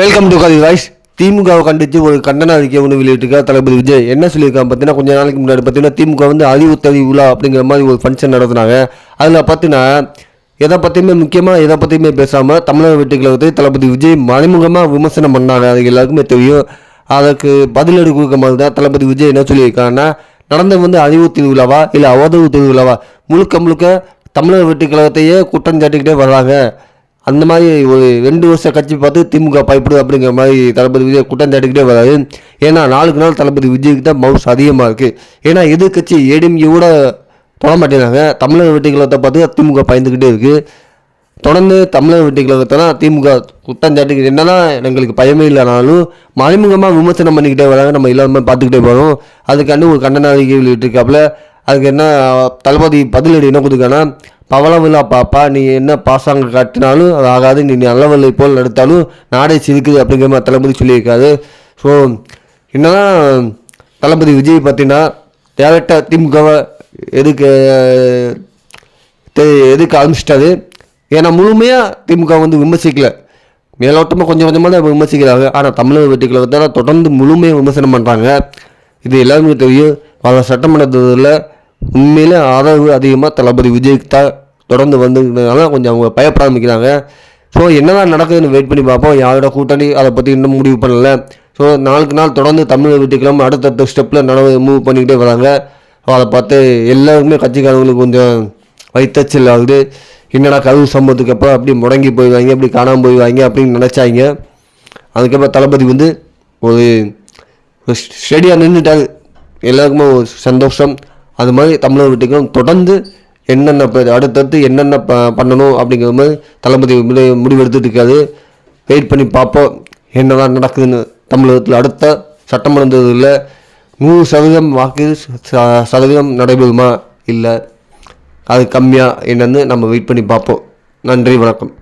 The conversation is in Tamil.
வெல்கம் டு கதி வாய்ஸ். திமுகவை கண்டித்து ஒரு கண்டன அறிக்கை ஒன்று வெளியிட்டிருக்கார் தளபதி விஜய். என்ன சொல்லியிருக்காங்க பார்த்தீங்கன்னா, கொஞ்ச நாளைக்கு முன்னாடி பார்த்தீங்கன்னா திமுக வந்து அறிவுத்தறி விழா அப்படிங்கிற மாதிரி ஒரு ஃபங்க்ஷன் நடத்துனாங்க. அதில் பார்த்தீங்கன்னா எதை பற்றியுமே முக்கியமாக எதை பற்றியுமே பேசாமல் தமிழக வெற்றிக்கழகத்தை தளபதி விஜய் மறைமுகமாக விமர்சனம் பண்ணாங்க. அது எல்லாருக்குமே தெரியும். அதற்கு பதிலடி கொடுக்க மாதிரி தான் தளபதி விஜய் என்ன சொல்லியிருக்காங்கன்னா, நடந்தது வந்து அறிவு திருவிழாவா இல்லை அவதூறு திருவிழாவா, முழுக்க முழுக்க தமிழக வெற்றிக்கழகத்தையே குற்றம் சாட்டிக்கிட்டே வர்றாங்க. அந்த மாதிரி ஒரு 2 வருஷ கட்சி பார்த்து திமுக பயப்படுது அப்படிங்கிற மாதிரி தளபதி விஜய் குற்றம் சாட்டிக்கிட்டே வராது. ஏன்னா நாளுக்கு நாள் தளபதி விஜய்க்கு தான் மவுஸ் அதிகமாக இருக்குது. ஏன்னா எதிர்கட்சி ஏடிஎம்கே தொட மாட்டேங்கிறாங்க. தமிழக வெற்றிக்கழகத்தை பார்த்து திமுக பயந்துக்கிட்டே இருக்குது. தொடர்ந்து தமிழக வெற்றிக்கழகத்தை தான் திமுக குற்றம் சாட்டிக்கிட்டு என்னன்னா எங்களுக்கு பயமே இல்லைனாலும் மறைமுகமாக விமர்சனம் பண்ணிக்கிட்டே வராங்க. நம்ம எல்லாருமே பார்த்துக்கிட்டே போகிறோம். அதுக்காண்டி ஒரு கண்டன அறிக்கை வெளியிட்டிருக்காப்புல. அதுக்கு என்ன தளபதி பதிலடி என்ன கொடுக்கானா, பவளவிழா பாப்பா, நீ என்ன பாசாங்க காட்டினாலும் அது ஆகாது, நீ நல்லவல்லை போல் நடத்தாலும் நாடே சிரிக்குது அப்படிங்கிற மாதிரி தளபதி சொல்லியிருக்காரு. ஸோ என்னதான் தளபதி விஜய் பார்த்தீங்கன்னா டேரக்டாக திமுகவை எதுக்கு ஆரம்பிச்சிட்டாரு. ஏன்னா முழுமையாக திமுக வந்து விமர்சிக்கல, மேலோட்டமாக கொஞ்சம் கொஞ்சமாக தான் விமர்சிக்கிறாங்க. ஆனால் தமிழக வெற்றிக்கழகத்தை தொடர்ந்து முழுமையாக விமர்சனம் பண்ணுறாங்க. இது எல்லாருமே தெரியும். பல சட்டமன்ற தேர்தலில் உண்மையிலே ஆதரவு அதிகமாக தளபதி விஜய்க்கு தான் தொடர்ந்து வந்ததுனால கொஞ்சம் அவங்க பயப்பட ஆரம்பிக்கிறாங்க. ஸோ என்னதான் நடக்குதுன்னு வெயிட் பண்ணி பார்ப்போம். யாரோட கூட்டணி அதை பற்றி இன்னும் முடிவு பண்ணலை. ஸோ நாளுக்கு நாள் தொடர்ந்து தமிழக வெற்றிக்கழகம் அடுத்தடுத்த ஸ்டெப்பில் மூவ் பண்ணிக்கிட்டே வராங்க. ஸோ அதை பார்த்து எல்லாருக்குமே கட்சிக்காரங்களுக்கு கொஞ்சம் வைத்தச்சல் ஆகுது. என்னடா கருவு சம்பவத்துக்கு அப்புறம் அப்படி முடங்கி போயிடுவாங்க, அப்படி காணாமல் போயிடுவாங்க அப்படின்னு நினச்சாங்க. அதுக்கப்புறம் தளபதி வந்து ஒரு ஸ்டெடியாக நின்றுட்டாரு. எல்லாருக்குமே ஒரு சந்தோஷம். அது மாதிரி தமிழக வெற்றிக்கழகம் தொடர்ந்து என்னென்ன அடுத்தடுத்து என்னென்ன பண்ணணும் அப்படிங்கிற மாதிரி தளபதி முடிவெடுத்துட்டு இருக்காது. வெயிட் பண்ணி பார்ப்போம் என்னதான் நடக்குதுன்னு. தமிழகத்தில் அடுத்த சட்டமன்ற தேர்தலில் 100% வாக்கு சதவீதம் நடைபெறுமா இல்லை அது கம்மியாக என்னன்னு நம்ம வெயிட் பண்ணி பார்ப்போம். நன்றி, வணக்கம்.